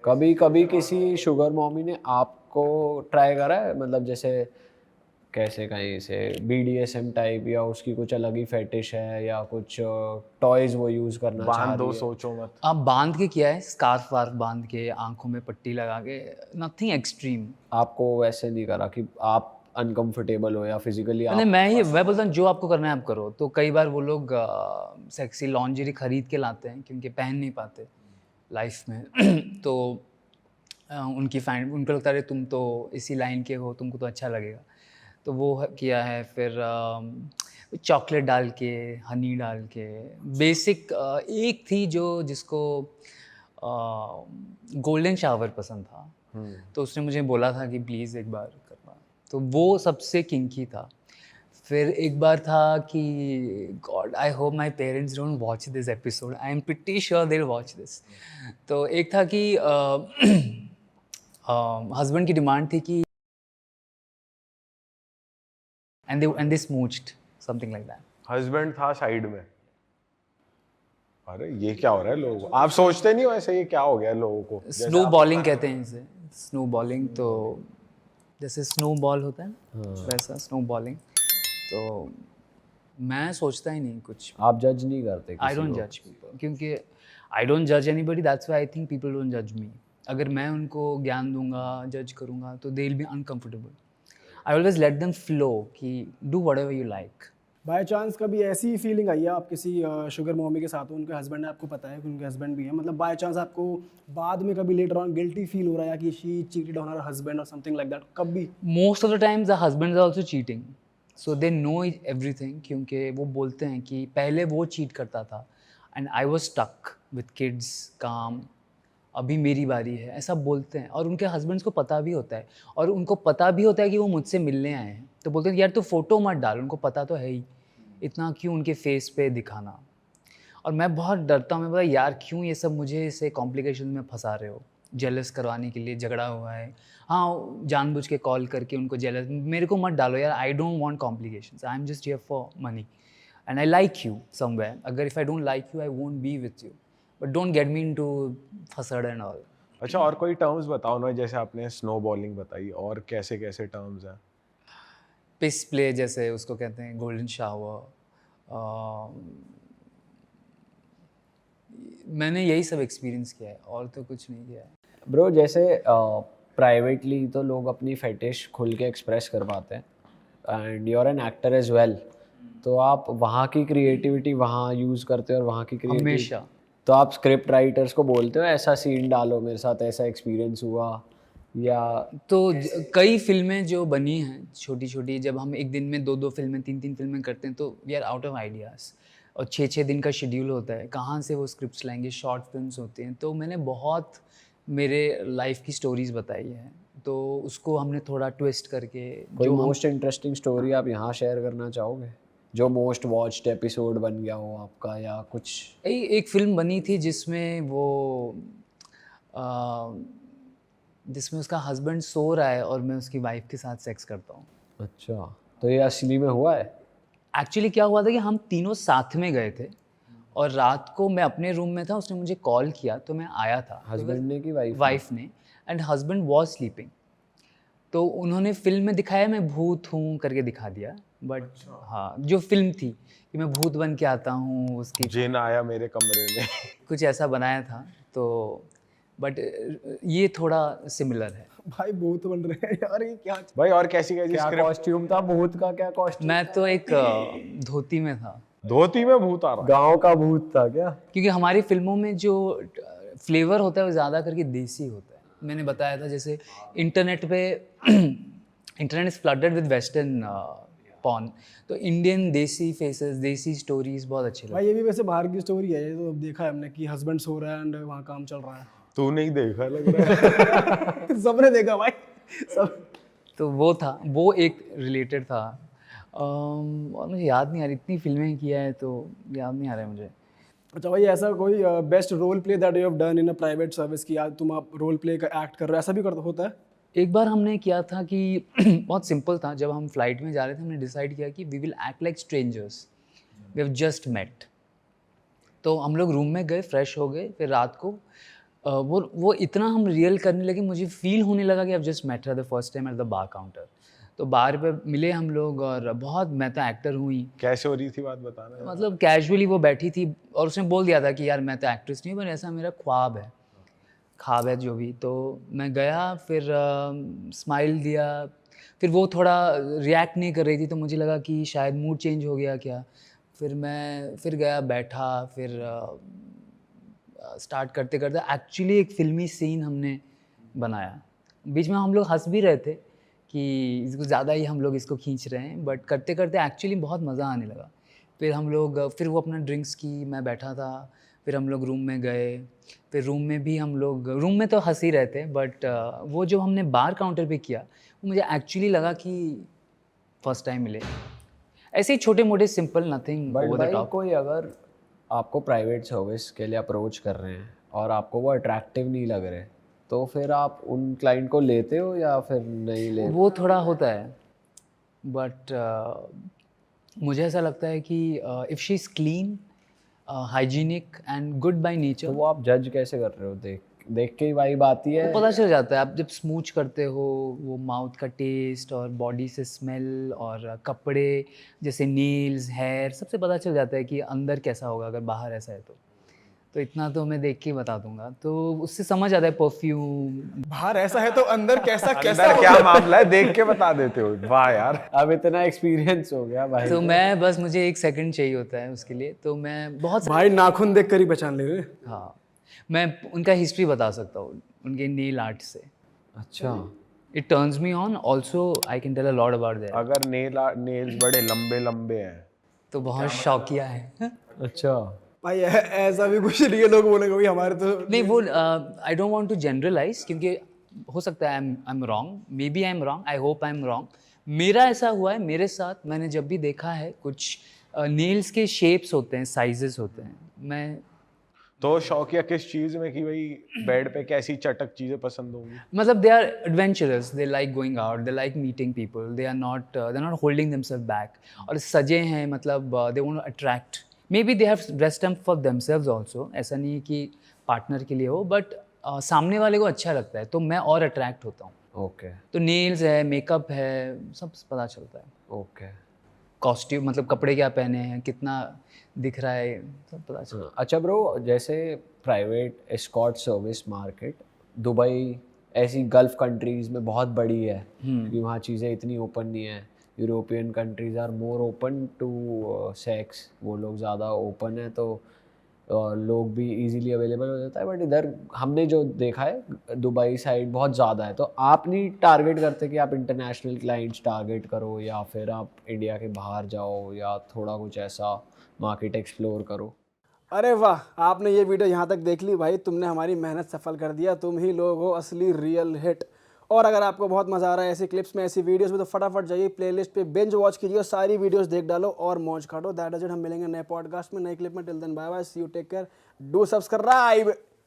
कभी कभी किसी शुगर मॉमी ने आपको ट्राई करा है, मतलब जैसे कैसे कहीं से BDSM टाइप, या उसकी कुछ अलग ही फेटिश है, या कुछ टॉयज वो यूज करना चाह बांध दो, रही है? सोचो मत। आप बांध के किया है, स्कार्फ वार्फ बांध के, आंखों में पट्टी लगा के, नथिंग एक्सट्रीम। आपको वैसे नहीं करा कि आप अनकंफर्टेबल हो या फिजिकली नहीं, आप? मैं बोलता हूँ जो आपको करना है आप करो। तो कई बार वो लोग सेक्सी लॉन्जरी खरीद के लाते हैं क्योंकि पहन नहीं पाते लाइफ में तो उनकी फैन, उनको लगता है तुम तो इसी लाइन के हो, तुमको तो अच्छा लगेगा। तो वो किया है। फिर चॉकलेट डाल के, हनी डाल के, बेसिक। एक थी जो जिसको गोल्डन शावर पसंद था, तो उसने मुझे बोला था कि प्लीज़ एक बार करना। तो वो सबसे किंकी था। फिर एक बार था कि God, I hope my parents don't watch this episode, I am pretty sure they will watch this. तो एक था कि हस्बैंड की डिमांड थी कि and they smooched, something like that. Husband था साइड में। अरे ये क्या हो रहा है लोगों को? आप सोचते नहीं हो ऐसे ये क्या हो गया लोगों को? स्नो बॉलिंग कहते हैं इसे, स्नो बॉलिंग। तो जैसे स्नो बॉल होता है ना, वैसा स्नो बॉलिंग। तो मैं सोचता ही नहीं कुछ। आप जज नहीं करते आई किसी डोंट को? जज पीपल, क्योंकि आई डोंट जज anybody, that's why I think people don't जज मी। अगर मैं उनको ज्ञान दूंगा, जज करूंगा, तो they will be uncomfortable. I always let them flow कि do whatever you like. By chance कभी ऐसी फीलिंग आई है आप किसी शुगर मॉमी के साथ हो, उनके हस्बैंड है, आपको पता है कि उनके हस्बैंड भी है, मतलब बाय चांस आपको बाद में कभी लेटर ऑन गिल्टी फील हो रहा है कि she cheated on her husband और समथिंग लाइक दैट, कभी? Most of the times the husbands are also cheating, so they know everything. क्योंकि वो बोलते हैं कि पहले वो चीट करता था and I was stuck with kids, काम, अभी मेरी बारी है, ऐसा बोलते हैं। और उनके हस्बैंड्स को पता भी होता है, और उनको पता भी होता है कि वो मुझसे मिलने आए हैं। तो बोलते हैं यार तो फ़ोटो मत डाल, उनको पता तो है ही, इतना क्यों उनके फेस पे दिखाना। और मैं बहुत डरता हूँ, मैं बोला यार क्यों ये सब मुझे इसे कॉम्प्लिकेशन में फंसा रहे हो, जेलस करवाने के लिए झगड़ा हुआ है। हाँ, जानबूझ के कॉल करके उनको जेलस, मेरे को मत डालो यार, I don't want complications, I am just here for money and I like you somewhere. अगर if I don't like you I won't be with you, but don't get me into fuss and all. अच्छा, और कोई terms बताओ ना, जैसे आपने snow bowling बताई, और कैसे कैसे टर्म्स हैं? पिस प्ले जैसे उसको कहते हैं, गोल्डन शावर, मैंने यही सब एक्सपीरियंस किया है और तो कुछ नहीं किया है। ब्रो जैसे प्राइवेटली तो लोग अपनी फेटिश खुल के एक्सप्रेस कर पाते हैं, and you are an actor as well, तो आप वहाँ की क्रिएटिविटी वहाँ यूज़ करते हो और वहाँ की क्रिएटिविटी हमेशा। तो आप स्क्रिप्ट राइटर्स को बोलते हो ऐसा सीन डालो, मेरे साथ ऐसा एक्सपीरियंस हुआ, या? तो कई फिल्में जो बनी हैं छोटी छोटी, जब हम एक दिन में दो दो फिल्में, तीन तीन फिल्में करते हैं, तो we are out of ideas. और छः छः दिन का शेड्यूल होता है, कहाँ से वो स्क्रिप्ट्स लाएंगे, शॉर्ट फिल्म्स होती हैं। तो मैंने बहुत मेरे लाइफ की स्टोरीज़ बताई हैं, तो उसको हमने थोड़ा ट्विस्ट करके कोई जो हम मोस्ट इंटरेस्टिंग स्टोरी आप यहाँ शेयर करना चाहोगे, जो मोस्ट वॉच्ड एपिसोड बन गया हो आपका, या कुछ? एक फिल्म बनी थी जिसमें वो जिसमें उसका हस्बैंड सो रहा है और मैं उसकी वाइफ के साथ सेक्स करता हूँ। अच्छा, तो ये असली में हुआ है? एक्चुअली क्या हुआ था कि हम तीनों साथ में गए थे, और रात को मैं अपने रूम में था, उसने मुझे कॉल किया तो मैं आया था। हस्बैंड ने कि वाइफ ने, एंड हस्बैंड वॉज स्लीपिंग। तो उन्होंने फिल्म में दिखाया मैं भूत हूँ करके दिखा दिया, बट हाँ जो फिल्म थी कि मैं भूत बन के आता हूँ, उसकी जिन आया मेरे कमरे में। कुछ ऐसा बनाया था। तो बट ये थोड़ा सिमिलर है। भाई बहुत बन रहे हैं यार, ये क्या? भाई और कैसी कैसी क्या स्क्रिप्ट? कॉस्ट्यूम था भूत का? क्या कॉस्ट्यूम? मैं तो एक धोती में था, धोती में भूत आ रहा है? गांव का भूत था क्या? क्योंकि हमारी फिल्मों में जो फ्लेवर होता है वो ज़्यादा करके देसी होता है। मैंने बताया था जैसे इंटरनेट पे internet is flooded with western porn, तो इंडियन देसी फेसेस, देसी स्टोरीज बहुत अच्छे लगते हैं। भाई ये भी वैसे बाहर की स्टोरी है, ये तो अब देखा है हमने कि हस्बैंड सो रहा है एंड वहाँ काम चल रहा है। तू नहीं देखा लग रहा है। सबने देखा भाई, सब। तो वो था, वो एक रिलेटेड था। और मुझे याद नहीं आ रही, इतनी फिल्में किया है तो याद नहीं आ रहा है मुझे। अच्छा भाई, ऐसा कोई best role play that you have done in a private service की, आज तुम आप रोल प्ले का एक्ट कर रहे हो, ऐसा भी करता होता है? एक बार हमने किया था कि बहुत सिंपल था, जब हम फ्लाइट में जा रहे थे हमने डिसाइड किया कि we will act like strangers, we have just met. तो हम लोग रूम में गए, फ्रेश हो गए, फिर रात को वो इतना हम रियल करने लगे, मुझे फील होने लगा कि अब just met her the first time at the bar counter. तो बार पे मिले हम लोग और बहुत, मैं तो एक्टर हूँ ही, कैसे हो रही थी बात बताना। मतलब कैजुअली वो बैठी थी और उसने बोल दिया था कि यार मैं तो एक्ट्रेस नहीं हूँ, पर ऐसा मेरा ख्वाब है जो भी। तो मैं गया, फिर स्माइल दिया, फिर वो थोड़ा रिएक्ट नहीं कर रही थी, तो मुझे लगा कि शायद मूड चेंज हो गया क्या। फिर मैं फिर गया, बैठा, फिर स्टार्ट करते करते एक्चुअली एक फ़िल्मी सीन हमने बनाया। बीच में हम लोग हंस भी रहे थे कि इसको ज़्यादा ही हम लोग इसको खींच रहे हैं, बट करते करते एक्चुअली बहुत मज़ा आने लगा। फिर हम लोग, फिर वो अपना ड्रिंक्स की, मैं बैठा था, फिर हम लोग रूम में गए। फिर रूम में भी हम लोग, रूम में तो हंस ही रहे थे, बट वो जो हमने बार काउंटर पे किया, वो मुझे एक्चुअली लगा कि फर्स्ट टाइम मिले। ऐसे ही छोटे मोटे simple, nothing but over the भाई टॉप। कोई अगर आपको प्राइवेट सर्विस के लिए अप्रोच कर रहे हैं और आपको वो अट्रैक्टिव नहीं लग रहे, तो फिर आप उन क्लाइंट को लेते हो या फिर नहीं लेते? वो थोड़ा होता है, बट मुझे ऐसा लगता है कि if she is clean, hygienic and good by to nature, वो आप जज कैसे कर रहे हो? देख देख के ही वाइब आती है? वो पता चल जाता है। आप जब स्मूच करते हो, वो माउथ का टेस्ट और बॉडी से स्मेल और कपड़े जैसे नेल्स, हेयर, सबसे पता चल जाता है कि अंदर कैसा होगा अगर बाहर ऐसा है तो इतना तो मैं देख के ही बता दूंगा, तो उससे समझ आता है। परफ्यूम, बाहर ऐसा है तो अंदर कैसा कैसा अंदर क्या होगा? मामला है, देख के बता देते हो। वाह यार। अब इतना एक्सपीरियंस हो गया भाई। तो मैं बस, मुझे 1 सेकंड चाहिए होता है उसके लिए, तो मैं बहुत भाई नाखून देख कर ही पहचान ले रहे हैं। हाँ, मैं उनका हिस्ट्री बता सकता हूँ उनके नेल आर्ट से। अच्छा, it turns me on, also I can tell a lot about that. अगर नेल्स बड़े लंबे लंबे हैं तो बहुत शौकिया है। अच्छा। भाई ऐसा भी कुछ नहीं है, लोग बोलेंगे भाई हमारे तो नहीं, वो I don't want to generalise, क्योंकि हो सकता है I am wrong, maybe I am wrong, I hope I am wrong. मेरा ऐसा हुआ है, मेरे साथ मैंने जब भी देखा है, कुछ नेल्स के शेप्स होते हैं, साइजेस होते हैं। मैं तो शौकिया किस चीज में कि भाई बेड पे कैसी चटक चीजें पसंद होंगी? मतलब they are adventurous, they like going out, they like meeting people, they are not holding themself back, और सजे हैं, मतलब they want to attract, maybe they have dressed up for themselves also. ऐसा नहीं है कि पार्टनर के लिए हो, बट सामने वाले को अच्छा लगता है, तो मैं और अट्रैक्ट होता हूँ। ओके तो नेल्स है, मेकअप है, सब पता चलता है। ओके। कॉस्ट्यूम, मतलब कपड़े क्या पहने हैं, कितना दिख रहा है, सब पता चलता है। अच्छा ब्रो, जैसे private escort service market Dubai ऐसी गल्फ कंट्रीज़ में बहुत बड़ी है, क्योंकि वहाँ चीज़ें इतनी ओपन नहीं है। European countries are more open to sex, वो लोग ज़्यादा ओपन है, तो लोग भी इजीली अवेलेबल हो जाता है। बट इधर हमने जो देखा है दुबई साइड बहुत ज़्यादा है। तो आप नहीं टारगेट करते कि आप इंटरनेशनल क्लाइंट्स टारगेट करो, या फिर आप इंडिया के बाहर जाओ, या थोड़ा कुछ ऐसा मार्केट एक्सप्लोर करो? अरे वाह, आपने ये वीडियो यहाँ तक देख ली भाई, तुमने हमारी मेहनत सफल कर दिया। तुम ही लोग हो असली रियल हिट। और अगर आपको बहुत मज़ा आ रहा है ऐसी क्लिप्स में, ऐसी वीडियोस में, तो फटाफट जाइए प्लेलिस्ट पे, बिंज वॉच कीजिए, सारी वीडियोस देख डालो और मौज काटो। That is it. हम मिलेंगे नए पॉडकास्ट में, नए क्लिप में। Till then bye bye, see you, take care, do subscribe.